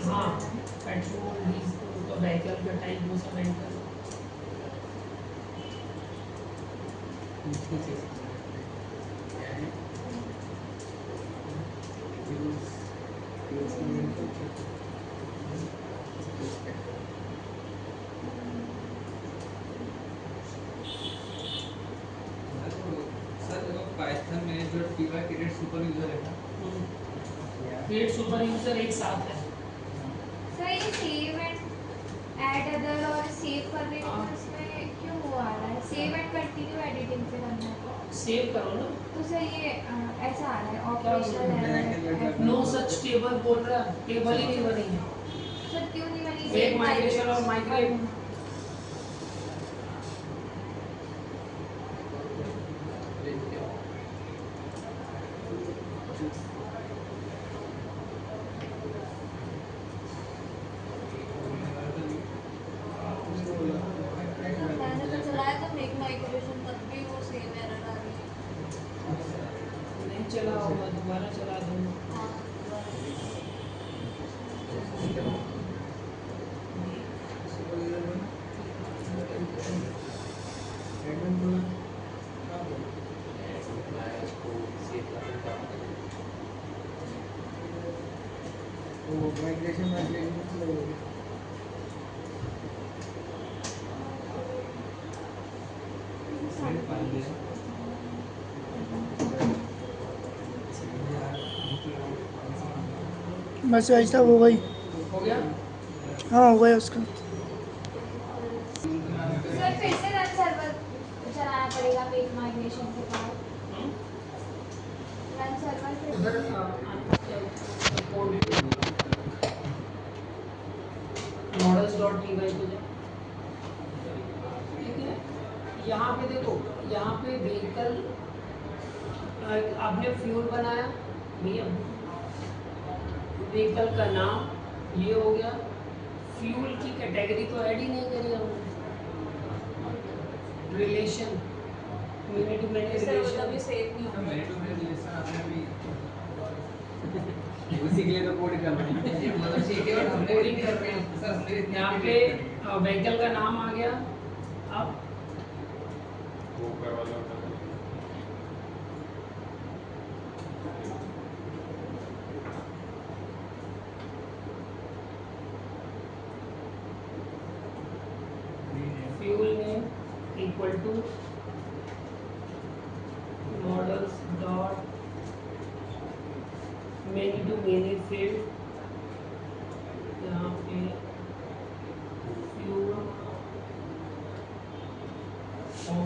हाँ petrol diesel तो vehicle का टाइप वो सब एंटर पाइथन में जो टीवाई क्रिएट सुपर यूजर है ना, क्रिएट सुपर यूजर एक साथ है सर ये सेव एंड ऐड अदर और सेव कर रही हूँ तो इसमें क्यों वो आ रहा है? सेव एंड कंटिन्यू एडिटिंग से करना है सेव करो ना तो सर ये ऐसा आ रहा है ऑपरेशनल नो सच टेबल बोल रहा है टेबल ही नहीं बनी है सर क्यों नहीं बनी? मेक माइग्रेशन और माइग्रेट मैंने तो चलाया था मेक माइग्रेशन तब भी वो सेम एरर आ रही है। नहीं चला होगा दोबारा चला दूंगा हाँ बस भाई साहब हो गई। हो गया हाँ हो गया उसका। सर फिर से रन सर्वर चलाना पड़ेगा मेक माइग्रेशन के बाद। रन सर्वर फिर उधर मॉडल्स डॉट टी वाई को जाओ ठीक है यहाँ पे देखो यहाँ पे व्हीकल आपने फ्यूल बनाया भैया व्हीकल का नाम ये हो गया फ्यूल की कैटेगरी तो ऐड ही नहीं करी हमने relation minute to minute relation save नहीं होगा। मेरे टू मेरे रिलेशन आपने भी उसी के लिए तो कोड कर रहे हैं, मतलब सीखे और हमने कोडिंग कर रहे हैं सर हमने इतने यहाँ पे व्हीकल का नाम आ गया अब वो करवा लो field name equal to models dot many to many field यहाँ पे फ्यूल ऑन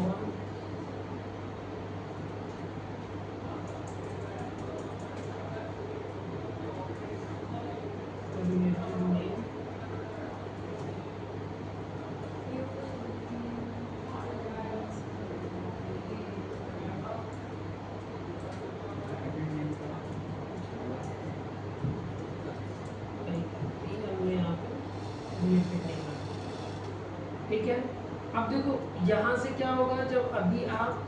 ठीक है अब देखो यहाँ से क्या होगा जब अभी आप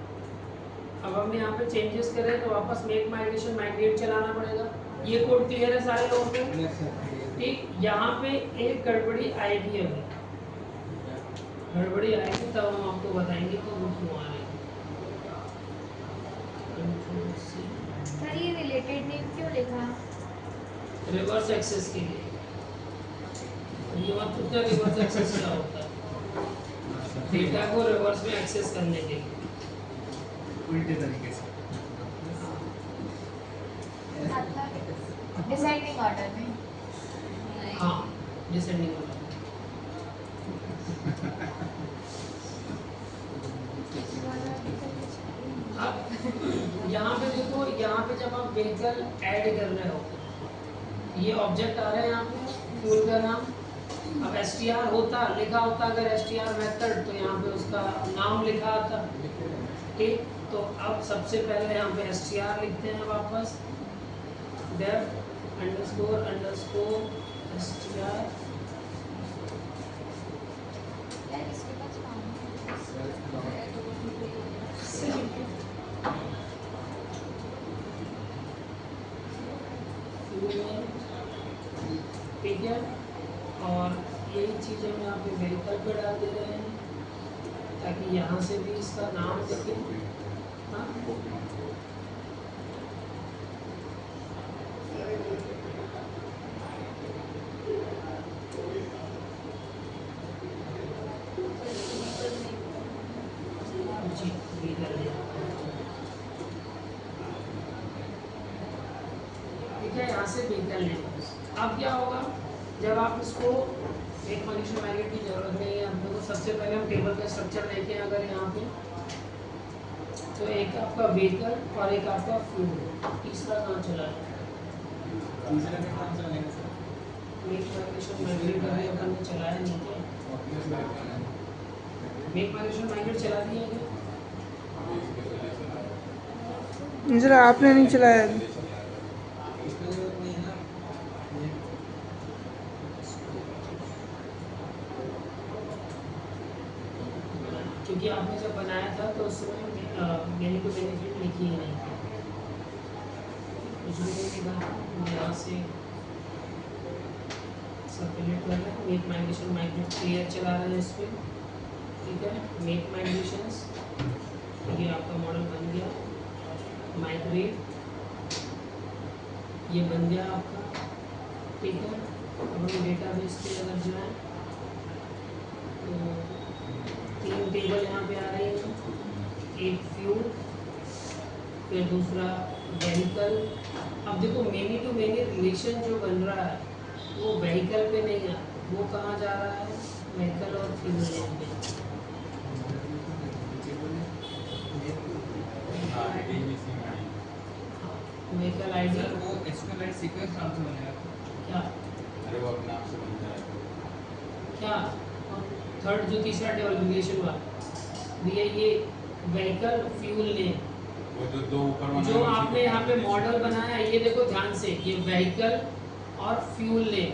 अब हमने यहाँ पे चेंजेस करें तो वापस मेक माइग्रेशन माइग्रेट चलाना पड़ेगा ये कोड क्लियर है सारे लोगों को ठीक यहाँ पे एक गड़बड़ी आएगी अभी गड़बड़ी आएगी तब हम आपको बताएंगे कि वो क्यों आ रही है सर ये रिलेटेड नेम क्यों लिखा? रिवर्स एक्सेस के लिए ये बात पूछता है रिवर्स एक्सेस क्या होता है डेटा को रिवर्स में एक्सेस करने के लिए उल्टे तरीके से मतलब डिसेंडिंग ऑर्डर में। हाँ डिसेंडिंग ऑर्डर अब यहाँ पे देखो यहाँ पे जब आप व्हीकल ऐड कर रहे हो ये ऑब्जेक्ट आ रहा है यहाँ पे फ्यूल का नाम अब str होता लिखा होता अगर str मेथड तो यहाँ पे उसका नाम लिखा आता ठीक तो अब सबसे पहले यहाँ पे str लिखते हैं वापस def underscore str यार इसके पास ठीक है। और यही चीज़ हम यहाँ पे व्हीकल पे डाल दे रहे हैं ताकि यहाँ से भी इसका नाम दिखे। हाँ जी व्हीकल ठीक है, यहाँ से व्हीकल ले। अब क्या होगा जब आप इसको एक पोजीशन मैग्नेट की जरूरत नहीं है अपने को। सबसे पहले हम टेबल का स्ट्रक्चर लेके हैं अगर यहाँ पे, तो एक आपका व्हीकल और एक आपका फ्यूल, तीसरा कहाँ चला है? तीसरा में कौन सा लेंगे सर? मेक माइग्रेशन मैग्नेट अभी अपन ने चलाया नहीं क्या? मेक माइग्रेशन मैग्नेट चला दिया है क्या? नहीं सर, आपने नहीं चलाया अभी। इसमें जरूरत नहीं है ना ये क्योंकि आपने जब बनाया था तो उस समय मैंने कोई बेनिफिट लिखी ही नहीं थी, कुछ भी नहीं लिखा। मैं यहाँ से सर्कुलेट कर रहे हैं। मेक माइग्रेशन मैग्नेट क्लियर चला रहे हैं इस पर, ठीक है। मेक माइग्रेशंस, ये आपका मॉडल बन गया। माइग्रेट ये बन गया आपका, ठीक है। अब हम डेटाबेस पे अगर जाएँ तो 3 टेबल यहाँ पे आ रही है, एक फ्यूल, फिर दूसरा व्हीकल। अब देखो मेनी टू मेनी रिलेशन जो बन रहा है वो व्हीकल पे नहीं है, वो कहाँ जा रहा है? व्हीकल और फ्यूल लेन पे। व्हीकल आईडी सर वो एक्सक्लमेट सीक्वेंस नाम से बनेगा क्या अरे वो अपने आप से बन जाएगा। क्या थर्ड जो तीसरा टेबल रिलेशन वाला दिया, ये व्हीकल फ्यूल लेन वो जो दो ऊपर बना जो आपने यहाँ पे मॉडल बनाया है, ये देखो ध्यान से, ये व्हीकल और फ्यूल लेन,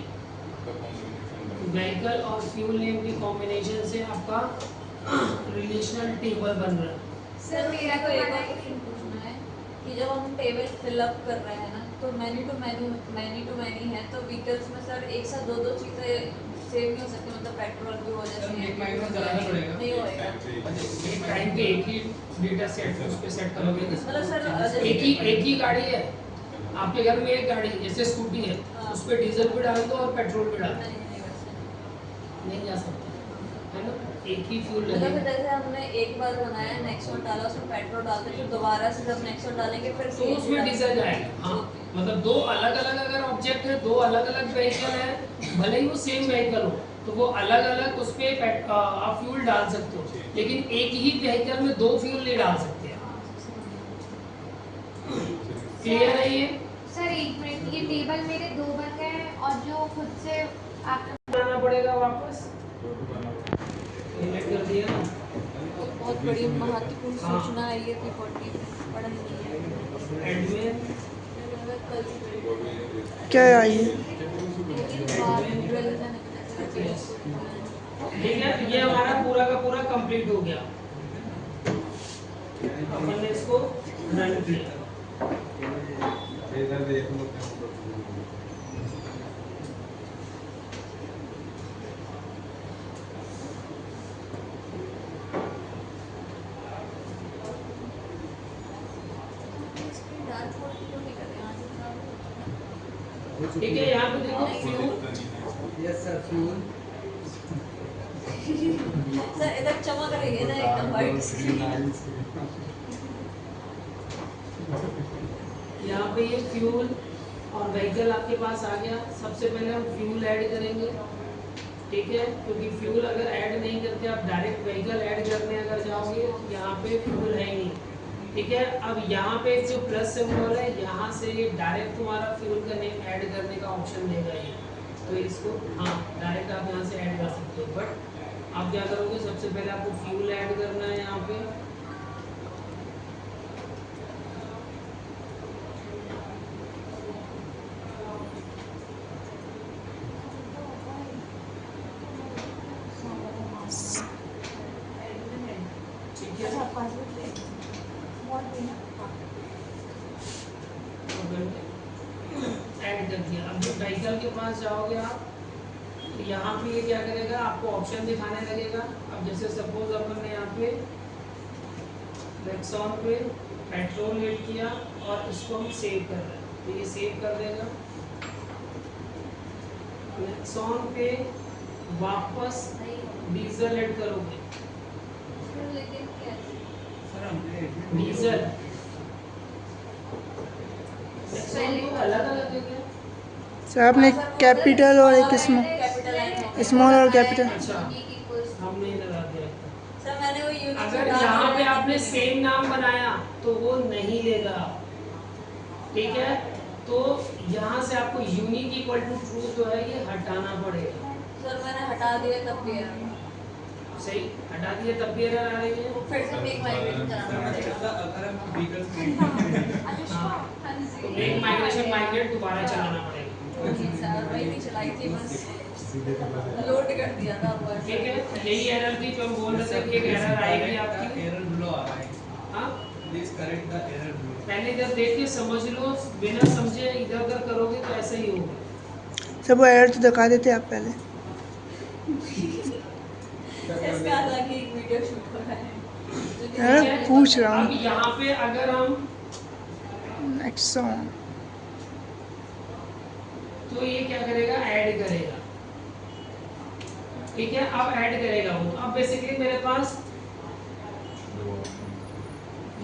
व्हीकल और फ्यूल लेन की कॉम्बिनेशन से आपका रिलेशनल टेबल बन रहा है। सर मेरा को तो एक बना और ही क्वेश्चन नहीं। पूछना है कि जब हम टेबल फिलअप कर रहे हैं ना तो मैनी टू मैनी है तो व्हीकल्स में सर एक साथ दो चीज़ें सेव नहीं हो सकती, मतलब पेट्रोल भी हो सर, जाती एक माइक्रो चलाना पड़ेगा। नहीं होएगा। एक टाइम पे एक ही डेटा सेट उस पे सेट करोगे। मतलब सर जैसे एक ही गाड़ी है, आपके घर में एक गाड़ी जैसे स्कूटी है, उस पे डीजल भी डाल दो और पेट्रोल भी डाल दो, नहीं वैसे नहीं जा सकता है ना। एक ही फ्यूल मतलब लगेगा। जैसे हमने एक बार बनाया नेक्सॉन डाला, उसमें पेट्रोल डालते फिर दोबारा से जब नेक्सॉन डालेंगे फिर तो उसमें डीजल जाएगा। हाँ, मतलब दो अलग अलग अगर ऑब्जेक्ट है, दो अलग अलग व्हीकल है, भले ही वो सेम व्हीकल हो तो वो अलग अलग उस पे आप फ्यूल डाल सकते हो, लेकिन एक ही व्हीकल में दो फ्यूल नहीं डाल सकते हैं। क्लियर है ये? सर एक मिनट, ये टेबल मेरे 2 बन गए हैं और जो खुद से आपने बनाना पड़ेगा वापस, डिलीट कर दिया ना। तो बहुत बड़ी महत्वपूर्ण हाँ। सूचना आई है P40 पढ़ा नहीं है। एडमिन कल से क्या है ये? ठीक है, ये हमारा पूरा का पूरा कंप्लीट हो गया। अपन ने इसको रन किया। इधर देख लो। डार्क मोड क्यों नहीं कर रहे हैं? आज खराब हो ठीक है, यहाँ पे देखो fuel, yes sir fuel sir इधर चमक रही है ना एकदम वाइट यहाँ पे ये फ्यूल और व्हीकल आपके पास आ गया। सबसे पहले हम फ्यूल ऐड करेंगे, ठीक है, क्योंकि फ्यूल अगर ऐड नहीं करके आप डायरेक्ट व्हीकल ऐड करने अगर जाओगे, यहाँ पे फ्यूल है ही नहीं, ठीक है। अब यहाँ पे जो प्लस सिंबल है, यहाँ से ये डायरेक्ट तुम्हारा फ्यूल का नेम ऐड करने का ऑप्शन देगा ये, तो इसको हाँ डायरेक्ट आप यहाँ से ऐड कर सकते हो। बट आप क्या करोगे, सबसे पहले आपको फ्यूल ऐड करना है यहाँ पे। ठीक है, ऐड कर दिया। अब जो व्हीकल व्हीकल के पास जाओगे आप, तो यहाँ पे ये क्या करेगा, आपको ऑप्शन दिखाने लगेगा। अब जैसे सपोज अपन ने यहाँ पे नेक्सॉन पे पेट्रोल ऐड किया और इसको हम सेव कर रहे हैं, तो ये सेव कर देगा। नेक्सॉन पे वापस डीजल ऐड करोगे, सर लेकिन कैसे? सर हमने डीजल नेक्सॉन तो अलग अलग है क्या? सर आपने कैपिटल और एक स्मॉल और कैपिटल। अच्छा, हम नहीं लगा के रखते। सर मैंने वो यूनिट अगर यहाँ पे आपने सेम नाम बनाया तो वो नहीं लेगा, ठीक है। तो यहाँ से आपको यूनिक इक्वल टू ट्रू जो है ये हटाना पड़ेगा। सर मैंने हटा दिया तब भी error। सही, हटा दिए तब भी एरर आ रही है। फिर से मेक माइग्रेशन सर कराना मैंने पड़ेगा। कहा अगर हम व्हीकल्स में तो मेक माइग्रेशन माइग्रेट दोबारा चलाना पड़ेगा, सर वही नहीं चलाई थी, बस लोड कर दिया था वो। ठीक है। यही एरर थी जो हम बोल रहे थे कि एक एरर आएगी आपकी। एरर ब्लो आ रहा है। हाँ, please correct the error blow. पहले इधर देख के समझ लो, बिना समझे इधर उधर करोगे तो ऐसा ही होगा। सब वो एरर तो दिखा देते आप पहले। इसका अलग ही एक वीडियो शूट हो रहा है। अरे पूछ रहा अब हूँ। यहाँ पे अगर हम, नेक्सॉन तो ये क्या करेगा, ऐड करेगा, ठीक है। अब ऐड करेगा वो, अब बेसिकली मेरे पास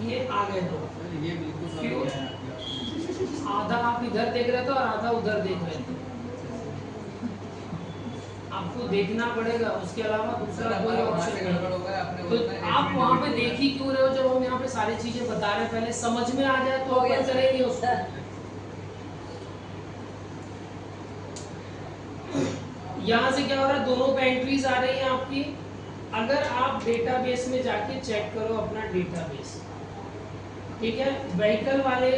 ये आ गए दो, सर ये बिल्कुल समझ क्यों? गया है आपका। आधा आप इधर देख रहे थे और आधा उधर देख रहे थे। आपको देखना पड़ेगा, उसके अलावा सर दूसरा कोई हमारा वहाँ ऑप्शन से नहीं। गड़बड़ हो गया, आपने तो बोला आप वहाँ पे देख ही क्यों रहे हो, जब हम यहाँ पे सारी चीजें बता रहे हैं, पहले समझ में आ जाए तो अपन करेंगे उसको। यहाँ से क्या हो रहा है, दोनों पे एंट्रीज आ रही हैं आपकी। अगर आप डेटाबेस में जाके चेक करो अपना डेटाबेस, ठीक है, व्हीकल वाले,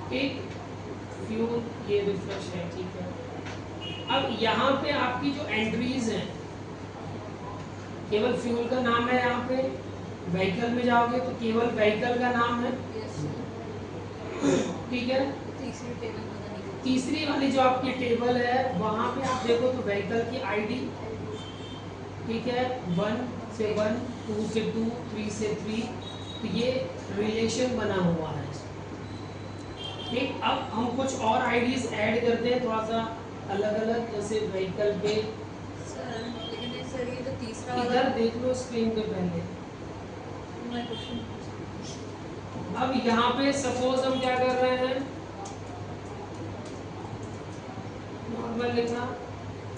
ठीक, फ्यूल ये रिफ्रेश है, ठीक है। अब यहाँ पे आपकी जो एंट्रीज हैं, केवल फ्यूल का नाम है यहाँ पे। व्हीकल में जाओगे तो केवल व्हीकल का नाम है, ठीक है। तीसरी टेबल पता नहीं। तीसरी वाली जो आपकी टेबल है वहां पे आप देखो तो व्हीकल की आईडी, ठीक है, 1 से 1, 2 से 2, 3 से 3, तो ये रिलेशन बना हुआ है। ठीक, अब हम कुछ और आईडीज ऐड करते हैं थोड़ा सा अलग अलग, जैसे व्हीकल पे सर लेकिन ये सर ये जो तीसरा वाला इधर देख लो स्क्रीन पे पहले। मैं क्वेश्चन अब यहाँ पे सपोज हम क्या कर रहे हैं, नॉर्मल लिखा,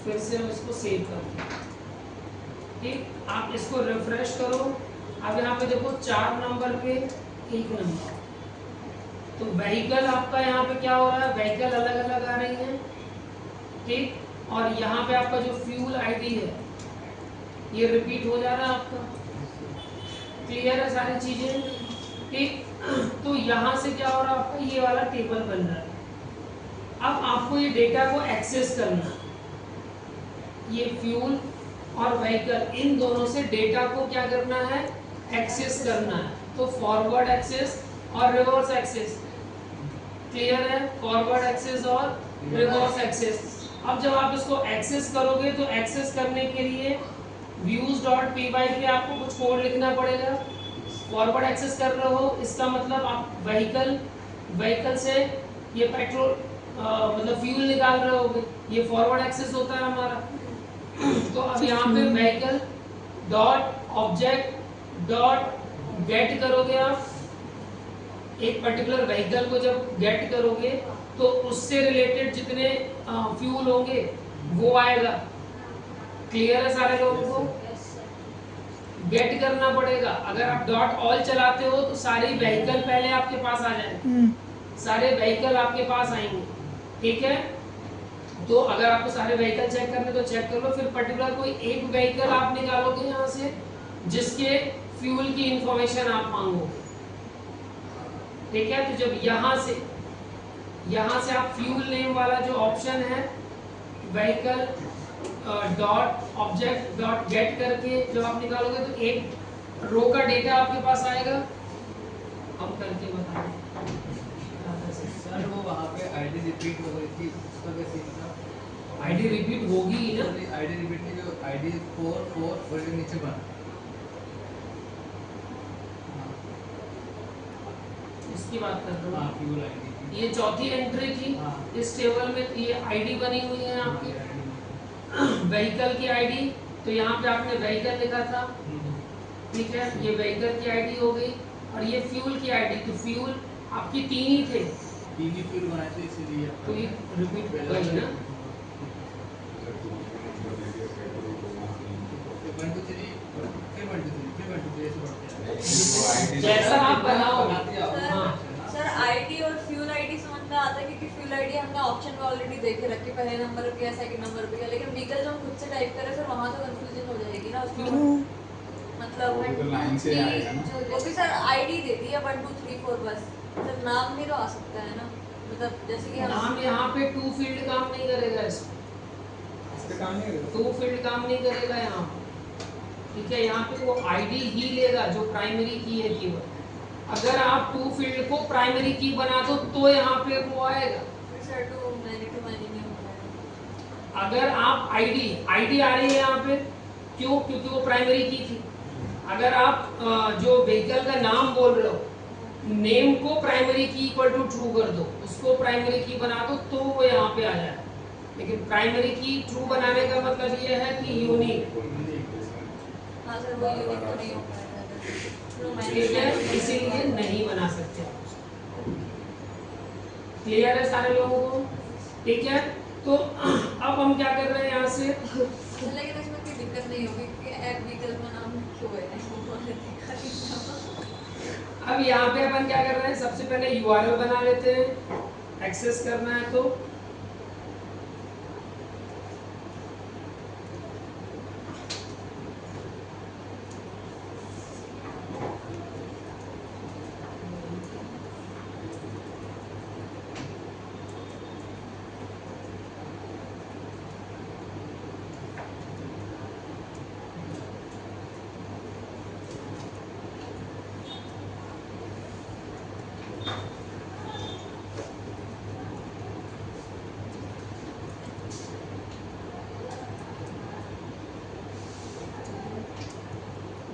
फिर से हम इसको सेव करते हैं, ठीक। आप इसको रिफ्रेश करो, अब यहाँ पे देखो 4 नंबर पे 1 नंबर, तो व्हीकल आपका यहाँ पे क्या हो रहा है, व्हीकल अलग अलग आ रही है, ठीक। और यहाँ पे आपका जो फ्यूल आईडी है ये रिपीट हो जा रहा है आपका। क्लियर है सारी चीजें, ठीक। तो यहाँ से क्या हो रहा है आपका, ये वाला टेबल बन रहा है। अब आपको ये डेटा को एक्सेस करना, ये फ्यूल और व्हीकल इन दोनों से डेटा को क्या करना है, एक्सेस करना है। तो फॉरवर्ड एक्सेस और रिवर्स एक्सेस, क्लियर है, फॉरवर्ड एक्सेस और रिवर्स एक्सेस। अब जब आप इसको एक्सेस करोगे तो एक्सेस करने के लिए views.py पे आपको कुछ कोड लिखना पड़ेगा। फॉरवर्ड एक्सेस कर रहे हो, इसका मतलब आप व्हीकल से ये पेट्रोल मतलब फ्यूल निकाल रहे होगे, ये फॉरवर्ड एक्सेस होता है हमारा। तो अब यहाँ पे vehicle dot object dot gate करोगे आप, एक पर्टिकुलर व्हीकल को जब गेट करोगे तो उससे रिलेटेड जितने फ्यूल होंगे वो आएगा। क्लियर है सारे लोगों को, गेट करना पड़ेगा। अगर आप डॉट ऑल चलाते हो तो सारे व्हीकल पहले आपके पास आ जाएंगे, सारे व्हीकल आपके पास आएंगे, ठीक है। तो अगर आपको सारे व्हीकल चेक करने तो चेक कर लो, फिर पर्टिकुलर कोई एक व्हीकल आप निकालोगे यहाँ से जिसके फ्यूल की इंफॉर्मेशन आप मांगोगे, ठीक है। तो जब यहाँ से आप फ्यूल नेम वाला जो ऑप्शन है vehicle dot object dot gate करके जब आप निकालोगे तो एक रो का डेटा आपके पास आएगा। हम करके बताएं सर वो वहाँ पे रिपीट हो गई थी उसका कैसे था? आईडी रिपीट होगी ही ना। आईडी रिपीट नहीं, जो आईडी 4 और जो नीचे 1। इसकी बात कर रहा हाँ हूँ। फ्यूल आईडी ये चौथी एंट्री थी हाँ। इस टेबल में, ये आईडी बनी हुई है आपकी व्हीकल की आईडी। तो यहाँ पे आपने व्हीकल लिखा था, ठीक है, ये व्हीकल की आईडी हो गई। और ये फ्यूल की आईडी, तो फ्यूल आपकी 3 ही थे, टीवी फ्यूल बनाए थे इसीलिए तो ये रिपीट हो गई ना। 1 2 3 फिर 1 2 3 फिर 1 2 3 ऐसे बढ़ते हैं। जैसा आप बनाओगे। सर हाँ। सर आईडी और फ्यूल आईडी समझ में आता है, क्योंकि फ्यूल आईडी हमने ऑप्शन में ऑलरेडी देखे रखी, पहले नंबर पे या सेकंड नंबर पे या, लेकिन व्हीकल जो हम खुद से टाइप करें सर वहाँ तो कंफ्यूजन हो जाएगी ना उसमें। मतलब वो तो लाइन से आएगा ना। वो भी सर आईडी दे दी है 1 2 3 4 बस, सर नाम भी तो आ सकता है ना, मतलब जैसे कि हम नाम यहाँ पे 2 फील्ड काम नहीं करेगा, इसमें इसका काम नहीं करेगा। 2 फील्ड काम नहीं करेगा यहाँ पे, ठीक है। यहाँ पे वो आईडी ही लेगा जो प्राइमरी की है कीवर्ड। अगर आप 2 फील्ड को प्राइमरी की बना दो तो यहाँ पे वो आएगा। सर टू मैनी नहीं होता है। अगर आप आईडी आ रही है यहाँ पे, क्यों? क्योंकि वो प्राइमरी की थी। अगर आप जो व्हीकल का नाम बोल रहे हो, नेम को प्राइमरी की इक्वल टू ट्रू कर दो, उसको प्राइमरी की बना दो, तो वो यहाँ पे आ जाए। लेकिन प्राइमरी की ट्रू बनाने का मतलब ये है कि यूनिक, हाँ सर वो यूनिक तो नहीं हो पाएगा, ठीक है, इसीलिए नहीं बना सकते। क्लियर है सारे लोगों को? ठीक है, तो अब हम क्या कर रहे हैं यहाँ से, लेकिन इसमें कोई दिक्कत नहीं होगी कि ऐप व्हीकल में नाम क्यों है अब यहाँ पे अपन क्या कर रहे हैं, सबसे पहले यूआरएल बना लेते हैं। एक्सेस करना है तो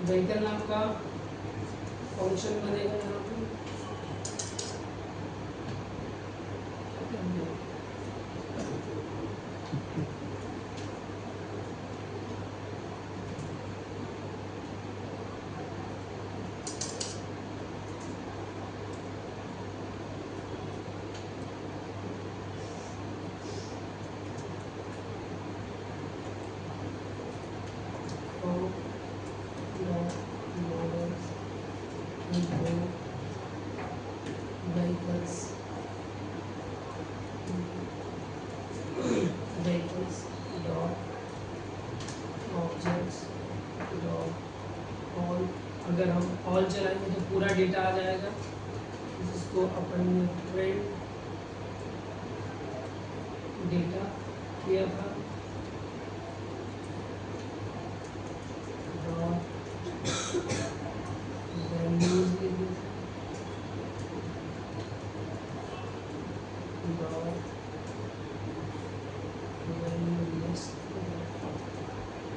व्हीकल नाम का फंक्शन बनेगा यहाँ पे। vehicles dot objects dot all। अगर हम all चलाएंगे तो पूरा डेटा आ जाएगा, जिसको अपन ने प्रिंट डेटा किया था। values लिख देते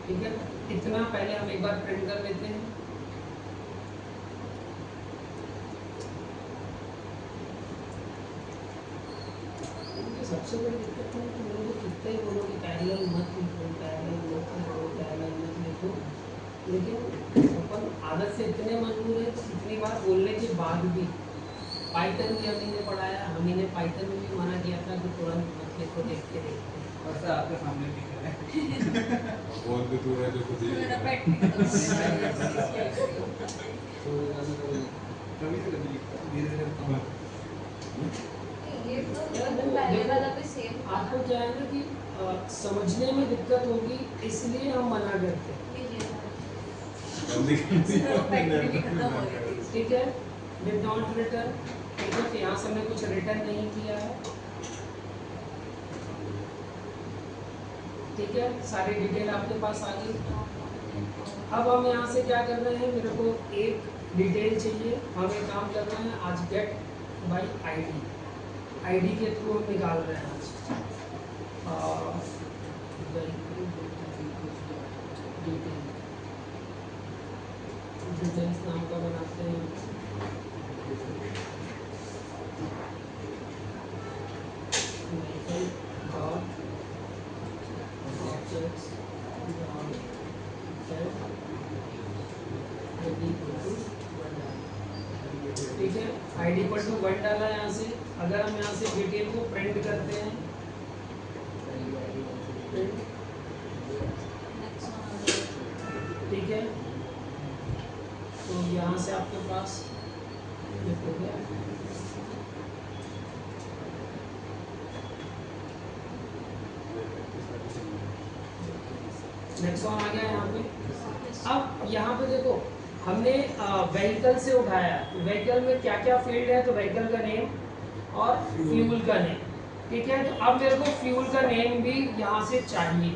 ठीक है, इतना पहले हम एक बार प्रिंट कर लेते हैं। सबसे बड़ी दिक्कत है कि लोगों को कितना ही बोलो कि पैरेलल मत लिखो, पैरेलल मत लिखो, लेकिन अपन आदत से इतने मजबूर है, इतनी बार बोलने के बाद भी। पाइथन भी हमने ने पढ़ाया, हमने ने पाइथन में भी मना किया था कि तुरंत मत लिखो, देखते देखते। और सर आपके सामने भी कर रहे हैं। बोल भी तू है जो खुद ही मेरा पेट नहीं खत्म हो तो कभी से कभी धीरे धीरे कम ये तो मतलब पहले वाला भी सेम आपको क्या है ना कि समझने में दिक्कत होगी, इसलिए हम मना करते हैं। जल्दी पैटर्न खत्म हो गई थी। ठीक है, डिड नॉट रिटर्न, ठीक है, तो यहाँ से हमने कुछ रिटर्न नहीं किया है। ठीक है, सारी डिटेल आपके पास आ गई। अब हम यहाँ से क्या कर रहे हैं, मेरे को एक डिटेल चाहिए, हमें काम करना है आज गेट बाई आईडी। आईडी के थ्रू हम निकाल रहे हैं डिटेल्स नाम का बनाते हैं ठीक है। आईडी पर टू 1 डाला यहाँ से। अगर हम यहाँ से डिटेल को प्रिंट करते हैं print, ठीक है, तो यहाँ से आपके पास ये हो गया। नेक्स्ट वन आ गया यहाँ पे। अब यहाँ पे देखो हमने व्हीकल से उठाया, तो व्हीकल में क्या क्या फील्ड है, तो व्हीकल का नेम और फ्यूल का नेम, ठीक है। तो अब मेरे को फ्यूल का नेम भी यहाँ से चाहिए।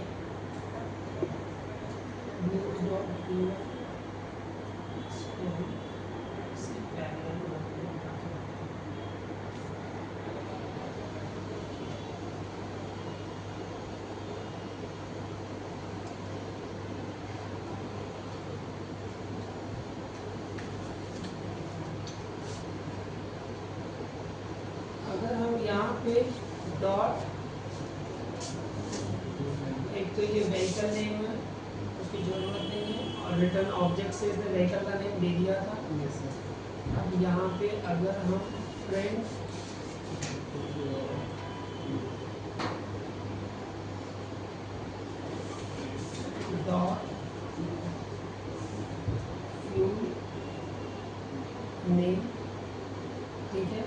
अगर हम यहाँ पे डॉट, एक तो ये व्हीकल नेम है उसकी जरूरत नहीं है, और रिटर्न ऑब्जेक्ट से इसने व्हीकल का नेम दे दिया था। अब यहाँ पे अगर हम प्रिंट डॉट फ्यूल नेम, ठीक है,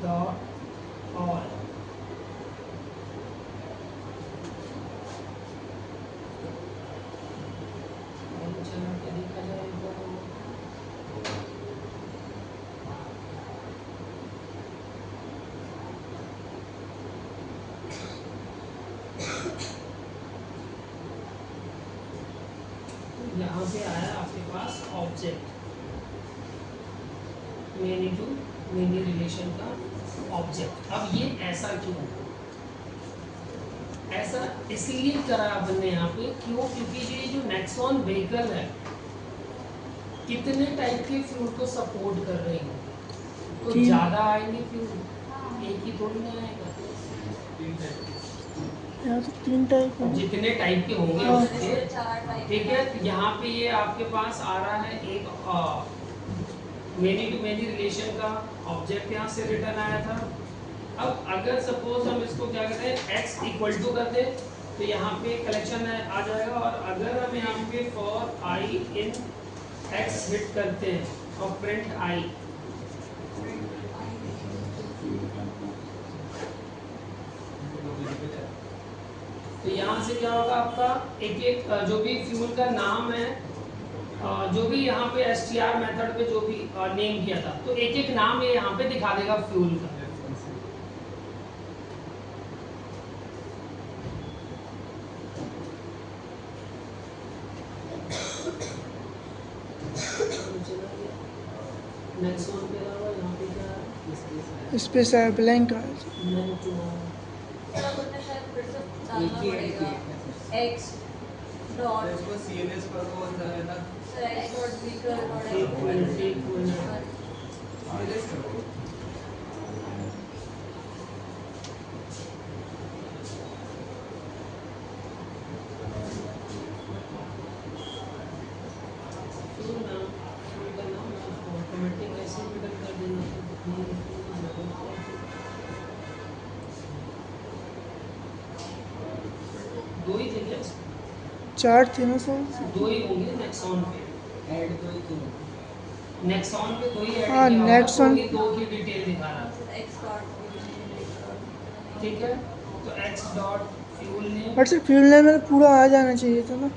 डॉट ऑल, चला के देखा जाए एक बार। यहाँ पे आया आपके पास object, many to many relation का ऑब्जेक्ट। अब ये ऐसा क्यों, ऐसा इसलिए करा अपन ने यहाँ पे, क्यों, क्योंकि ये जो नेक्सॉन व्हीकल है कितने टाइप के फ्यूल को सपोर्ट कर रही है, तो तीन। ज्यादा आएंगे फ्यूल, एक ही थोड़ी ना आएगा। यहाँ तो 3 टाइप है। जितने टाइप के होंगे हाँ। उसके, 4 टाइप। ठीक है। तो यहाँ पे ये आपके पास आ रहा है एक मेनी टू मेनी रिलेशन का ऑब्जेक्ट यहाँ से रिटर्न आया था। अब अगर सपोज हम इसको क्या करते हैं x इक्वल टू कर दे, तो यहाँ पे कलेक्शन आ जाएगा। और अगर हम यहाँ पे for i in x hit करते हैं और प्रिंट i, तो यहाँ से क्या होगा आपका एक एक जो भी फ्यूल का नाम है, जो भी यहाँ पे str मेथड पे जो भी नेम किया था, तो एक एक नाम ये यहाँ पे दिखा देगा फ्यूल का। नेक्स्ट वन के अलावा यहाँ पे क्या है, स्पेस है, ब्लैंक है। नन टू सर अब उन्हें शायद फिर से डालना पड़ेगा x डॉट इसको CLS पर वो होता है ना, x डॉट व्हीकल एक मिनट CLS करो। फ्यूल नाम, फ्यूल का नाम ऑटोमेटिक ऐसे रिटर्न कर देना। दो ही थे क्या इसमें? 4 थे ना सर? दो ही होंगे नेक्सॉन पे, ऐड दो ही तो नेक्सॉन पे दो ही ऐड हाँ, किया होगा, नेक्सॉन- तो ही दो की डिटेल दिखा रहा था, x डॉट ठीक है। तो x डॉट फ्यूल ने बट सर फ्यूल नेम में पूरा आ जाना चाहिए था ना।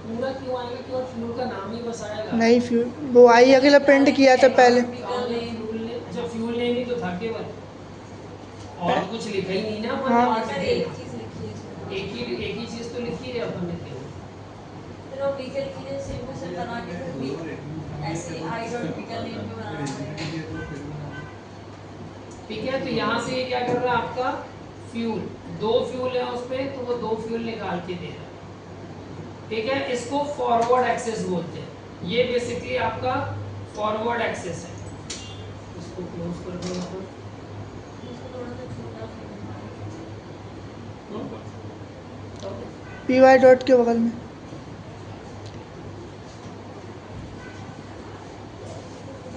पूरा क्यों आएगा, क्यों फ्यूल का नाम ही बस आएगा। नहीं, फ्यूल वो आई अकेला प्रिंट किया था पहले। फ्यूल ने, अच्छा फ्यूल ने ही तो था केवल, और कुछ लिखा ही नहीं ना अपन हाँ। ने। सर एक चीज लिखी है इसमें। एक ही चीज तो लिखी है अपन ने केवल। फिर वो व्हीकल की जो सिंपल बना के फिर भी ऐसे i डॉट व्हीकल नेम पे बनाना पड़ेगा। ठीक है, तो यहाँ से ये क्या कर रहा है आपका फ्यूल, 2 फ्यूल है उस पे, तो वो 2 फ्यूल निकाल के दे रहा है। ठीक है, इसको फॉरवर्ड एक्सेस बोलते हैं। ये बेसिकली आपका फॉरवर्ड एक्सेस है। इसको क्लोज कर दो यहाँ पर। इसको थोड़ा सा छोटा पी वाई डॉट के बगल में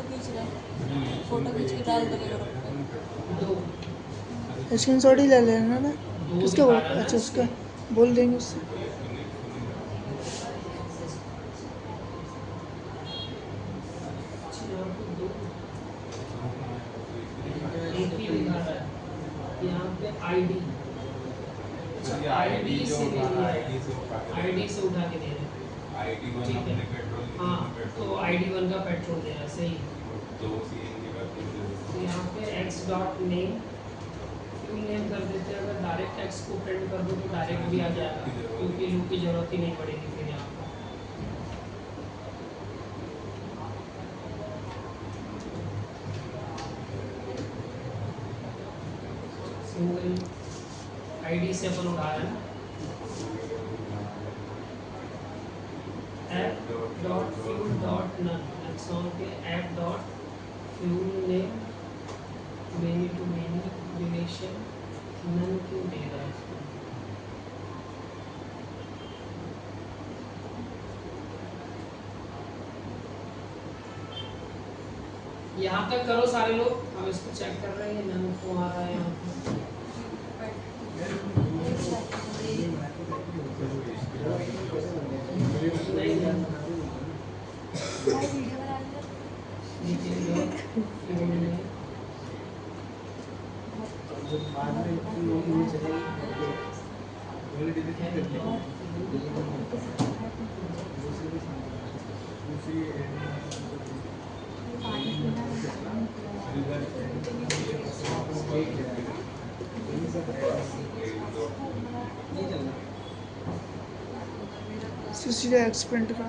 खींच रहा है, फोटो खींच के डाल देगा ग्रुप पे। 2 स्क्रीनशॉट ही ले लेना ना। 2 किसका बोल, अच्छा उसका बोल देंगे उससे। एक ही लिखा रहा है यहाँ पे आईडी। अच्छा आईडी से ले लिया है, आईडी से उठा के दे रहे हैं। आईडी वन ठीक है। अपने पेट्रोल हाँ, तो आईडी 1 का पेट्रोल दे रहा है, सही। 2 सीएनजी का तो यहाँ पे x dot name, fuel name कर देते हैं। अगर डायरेक्ट x को प्रिंट कर दो तो डायरेक्ट भी आ जाएगा, क्योंकि लूप की जरूरत ही नहीं पड़ेगी फिर यहाँ पर। सिंगल आईडी से अपन उठा रहे हैं app dot fuel dot none, Nexon के app dot fuel name many to many duration none क्यों दे रहा है इसको? यहाँ तक करो सारे लोग, हम इसको चेक कर रहे हैं नन क्यों आ रहा है यहाँ पे। नहीं नहीं नीचे dot fuel name CCD expand का